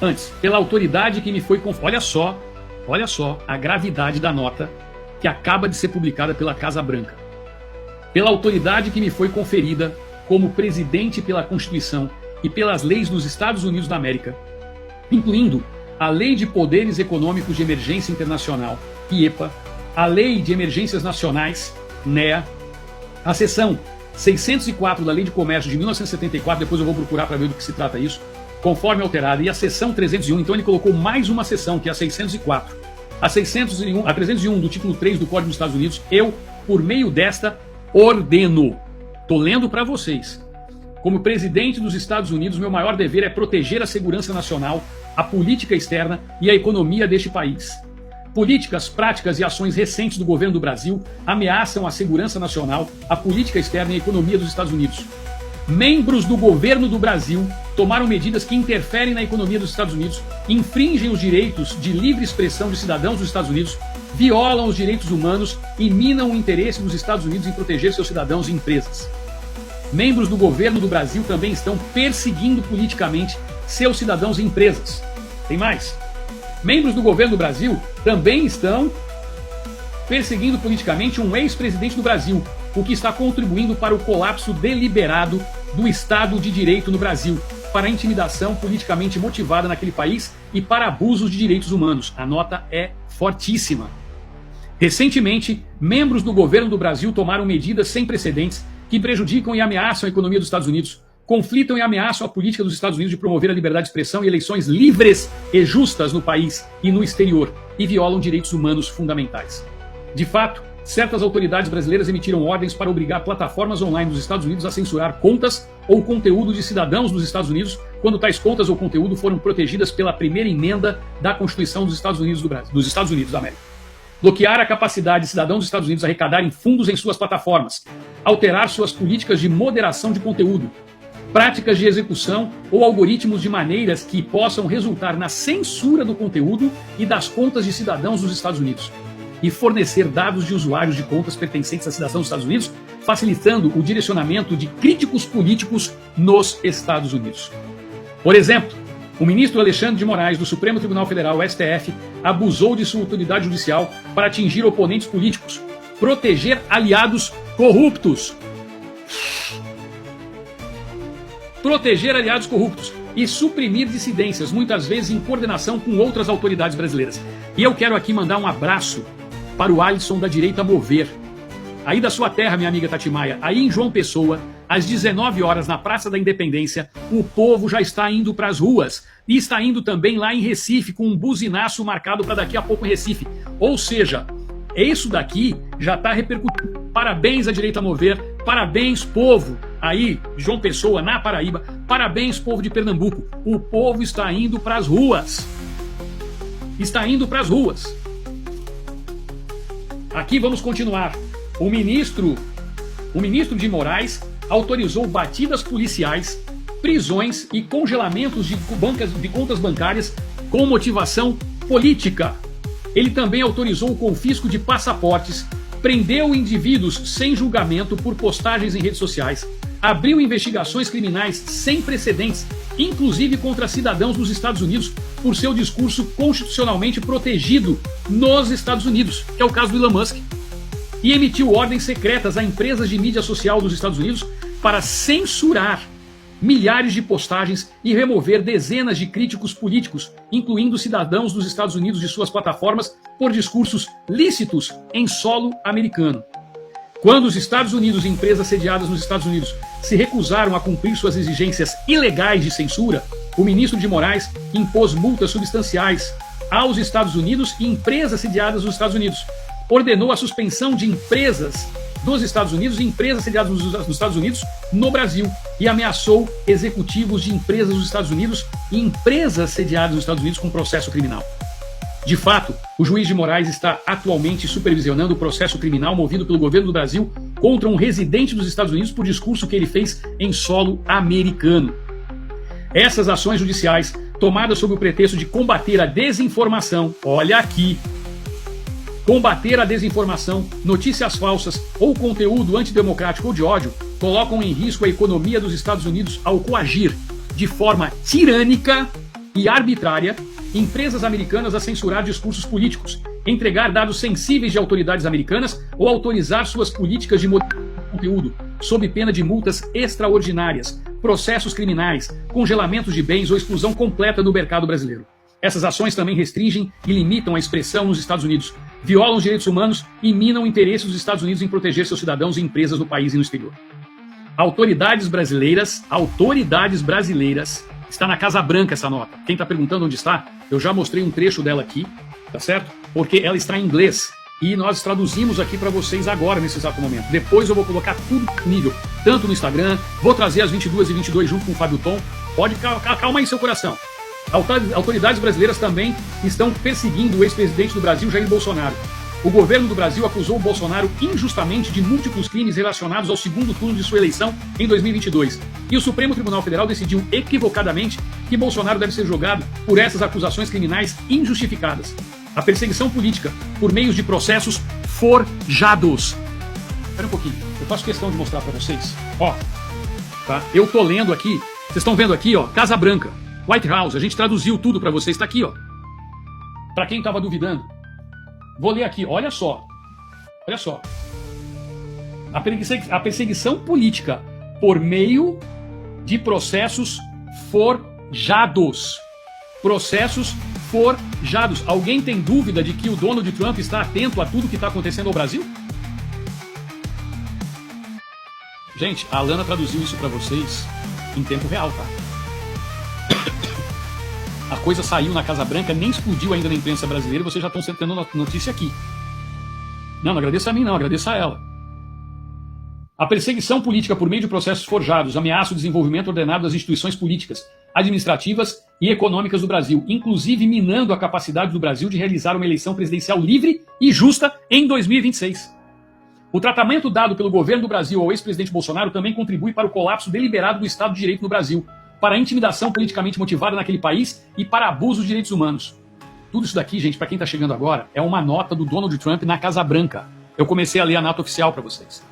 Antes, pela autoridade que me foi conferida. Olha só a gravidade da nota que acaba de ser publicada pela Casa Branca. Pela autoridade que me foi conferida como presidente pela Constituição e pelas leis dos Estados Unidos da América, incluindo a Lei de Poderes Econômicos de Emergência Internacional, IEPA, a Lei de Emergências Nacionais, NEA, a seção 604 da Lei de Comércio de 1974, depois eu vou procurar para ver do que se trata isso, conforme alterada, e a seção 301, então ele colocou mais uma seção, que é a 604. A 301 do título 3 do Código dos Estados Unidos, eu, por meio desta, ordeno. Estou lendo para vocês. Como presidente dos Estados Unidos, meu maior dever é proteger a segurança nacional, a política externa e a economia deste país. Políticas, práticas e ações recentes do governo do Brasil ameaçam a segurança nacional, a política externa e a economia dos Estados Unidos. Membros do governo do Brasil tomaram medidas que interferem na economia dos Estados Unidos, infringem os direitos de livre expressão de cidadãos dos Estados Unidos, violam os direitos humanos e minam o interesse dos Estados Unidos em proteger seus cidadãos e empresas. Membros do governo do Brasil também estão perseguindo politicamente seus cidadãos e empresas. Tem mais. Membros do governo do Brasil também estão perseguindo politicamente um ex-presidente do Brasil, o que está contribuindo para o colapso deliberado do Estado de Direito no Brasil, para a intimidação politicamente motivada naquele país e para abusos de direitos humanos. A nota é fortíssima. Recentemente, membros do governo do Brasil tomaram medidas sem precedentes que prejudicam e ameaçam a economia dos Estados Unidos, conflitam e ameaçam a política dos Estados Unidos de promover a liberdade de expressão e eleições livres e justas no país e no exterior, e violam direitos humanos fundamentais. De fato, certas autoridades brasileiras emitiram ordens para obrigar plataformas online dos Estados Unidos a censurar contas ou conteúdo de cidadãos dos Estados Unidos quando tais contas ou conteúdo foram protegidas pela primeira emenda da Constituição dos Estados Unidos dos Estados Unidos da América. Bloquear a capacidade de cidadãos dos Estados Unidos arrecadarem fundos em suas plataformas, alterar suas políticas de moderação de conteúdo, práticas de execução ou algoritmos de maneiras que possam resultar na censura do conteúdo e das contas de cidadãos dos Estados Unidos, e fornecer dados de usuários de contas pertencentes a cidadãos dos Estados Unidos, facilitando o direcionamento de críticos políticos nos Estados Unidos. Por exemplo, o ministro Alexandre de Moraes, do Supremo Tribunal Federal, STF, abusou de sua autoridade judicial para atingir oponentes políticos, proteger aliados corruptos. E suprimir dissidências, muitas vezes em coordenação com outras autoridades brasileiras. E eu quero aqui mandar um abraço para o Alisson da Direita Mover. Aí da sua terra, minha amiga Tati Maia, aí em João Pessoa, às 19 horas, na Praça da Independência, o povo já está indo para as ruas. E está indo também lá em Recife, com um buzinaço marcado para daqui a pouco em Recife. Ou seja, isso daqui já está repercutindo. Parabéns à Direita Mover, parabéns, povo aí, João Pessoa, na Paraíba, parabéns, povo de Pernambuco. O povo está indo para as ruas. Está indo para as ruas. Aqui vamos continuar. O ministro de Moraes autorizou batidas policiais, prisões e congelamentos de contas bancárias com motivação política. Ele também autorizou o confisco de passaportes, prendeu indivíduos sem julgamento por postagens em redes sociais, abriu investigações criminais sem precedentes, inclusive contra cidadãos dos Estados Unidos, por seu discurso constitucionalmente protegido nos Estados Unidos, que é o caso do Elon Musk, e emitiu ordens secretas a empresas de mídia social dos Estados Unidos para censurar milhares de postagens e remover dezenas de críticos políticos, incluindo cidadãos dos Estados Unidos de suas plataformas, por discursos lícitos em solo americano. Quando os Estados Unidos e empresas sediadas nos Estados Unidos se recusaram a cumprir suas exigências ilegais de censura, o ministro de Moraes impôs multas substanciais aos Estados Unidos e empresas sediadas nos Estados Unidos. Ordenou a suspensão de empresas dos Estados Unidos e empresas sediadas nos Estados Unidos no Brasil e ameaçou executivos de empresas dos Estados Unidos e empresas sediadas nos Estados Unidos com processo criminal. De fato, o juiz de Moraes está atualmente supervisionando o processo criminal movido pelo governo do Brasil contra um residente dos Estados Unidos por discurso que ele fez em solo americano. Essas ações judiciais, tomadas sob o pretexto de combater a desinformação, olha aqui, combater a desinformação, notícias falsas ou conteúdo antidemocrático ou de ódio, colocam em risco a economia dos Estados Unidos ao coagir, de forma tirânica, e arbitrária empresas americanas a censurar discursos políticos, entregar dados sensíveis de autoridades americanas ou autorizar suas políticas de conteúdo, sob pena de multas extraordinárias, processos criminais, congelamentos de bens ou exclusão completa do mercado brasileiro. Essas ações também restringem e limitam a expressão nos Estados Unidos, violam os direitos humanos e minam o interesse dos Estados Unidos em proteger seus cidadãos e empresas do país e no exterior. Autoridades brasileiras, está na Casa Branca essa nota. Quem está perguntando onde está, eu já mostrei um trecho dela aqui, tá certo? Porque ela está em inglês e nós traduzimos aqui para vocês agora, nesse exato momento. Depois eu vou colocar tudo disponível, tanto no Instagram, vou trazer às 22h22 junto com o Fábio Tom. Pode calma aí seu coração. Autoridades brasileiras também estão perseguindo o ex-presidente do Brasil, Jair Bolsonaro. O governo do Brasil acusou o Bolsonaro injustamente de múltiplos crimes relacionados ao segundo turno de sua eleição em 2022. E o Supremo Tribunal Federal decidiu equivocadamente que Bolsonaro deve ser julgado por essas acusações criminais injustificadas. A perseguição política por meios de processos forjados. Espera um pouquinho, eu faço questão de mostrar para vocês. Ó, tá? Eu tô lendo aqui, vocês estão vendo aqui, ó, Casa Branca, White House, a gente traduziu tudo para vocês, está aqui, ó. Para quem estava duvidando. Vou ler aqui, olha só. Olha só. A perseguição política por meio de processos forjados. Processos forjados. Alguém tem dúvida de que o Donald Trump está atento a tudo que está acontecendo no Brasil? Gente, a Alana traduziu isso para vocês em tempo real, tá? A coisa saiu na Casa Branca, nem explodiu ainda na imprensa brasileira e vocês já estão tendo notícia aqui. Não agradeça a mim não, agradeça a ela. A perseguição política por meio de processos forjados ameaça o desenvolvimento ordenado das instituições políticas, administrativas e econômicas do Brasil, inclusive minando a capacidade do Brasil de realizar uma eleição presidencial livre e justa em 2026. O tratamento dado pelo governo do Brasil ao ex-presidente Bolsonaro também contribui para o colapso deliberado do Estado de Direito no Brasil, para a intimidação politicamente motivada naquele país e para abuso dos direitos humanos. Tudo isso daqui, gente, para quem está chegando agora, é uma nota do Donald Trump na Casa Branca. Eu comecei a ler a nota oficial para vocês.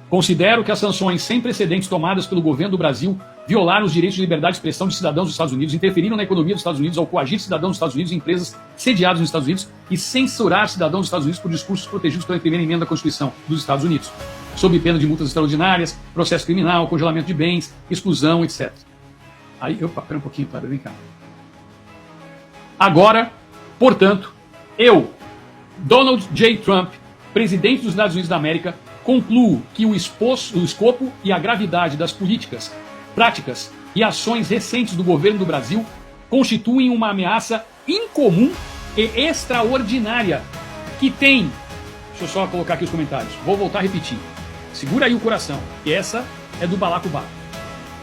Considero que as sanções sem precedentes tomadas pelo governo do Brasil violaram os direitos de liberdade de expressão de cidadãos dos Estados Unidos, interferiram na economia dos Estados Unidos ao coagir cidadãos dos Estados Unidos e empresas sediadas nos Estados Unidos e censurar cidadãos dos Estados Unidos por discursos protegidos pela primeira emenda da Constituição dos Estados Unidos, sob pena de multas extraordinárias, processo criminal, congelamento de bens, exclusão, etc. Aí, pera um pouquinho, para, vem cá. Agora, portanto, eu, Donald J. Trump, presidente dos Estados Unidos da América, concluo que o escopo e a gravidade das políticas, práticas e ações recentes do governo do Brasil constituem uma ameaça incomum e extraordinária que tem... Deixa eu só colocar aqui os comentários. Vou voltar a repetir. Segura aí o coração, que essa é do balacobaco.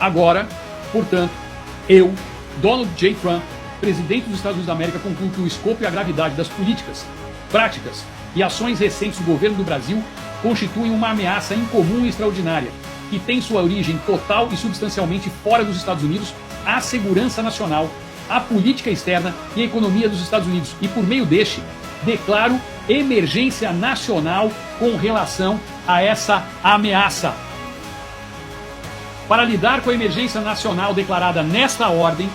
Agora, portanto, eu, Donald J. Trump, presidente dos Estados Unidos da América, concluo que o escopo e a gravidade das políticas, práticas e ações recentes do governo do Brasil constituem uma ameaça incomum e extraordinária, que tem sua origem total e substancialmente fora dos Estados Unidos, à segurança nacional, à política externa e à economia dos Estados Unidos. E por meio deste, declaro emergência nacional com relação a essa ameaça. Para lidar com a emergência nacional declarada nesta ordem,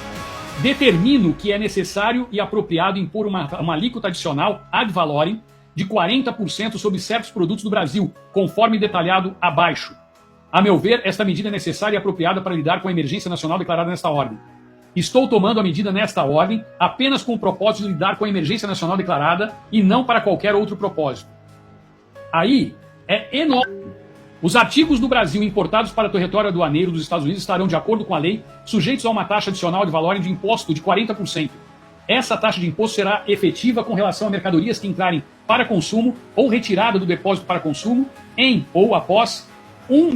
determino que é necessário e apropriado impor uma alíquota adicional ad valorem de 40% sobre certos produtos do Brasil, conforme detalhado abaixo. A meu ver, esta medida é necessária e apropriada para lidar com a emergência nacional declarada nesta ordem. Estou tomando a medida nesta ordem apenas com o propósito de lidar com a emergência nacional declarada e não para qualquer outro propósito. Aí é enorme. Os artigos do Brasil importados para o território aduaneiro dos Estados Unidos estarão, de acordo com a lei, sujeitos a uma taxa adicional de valor de imposto de 40%. Essa taxa de imposto será efetiva com relação a mercadorias que entrarem para consumo ou retirada do depósito para consumo em ou após 1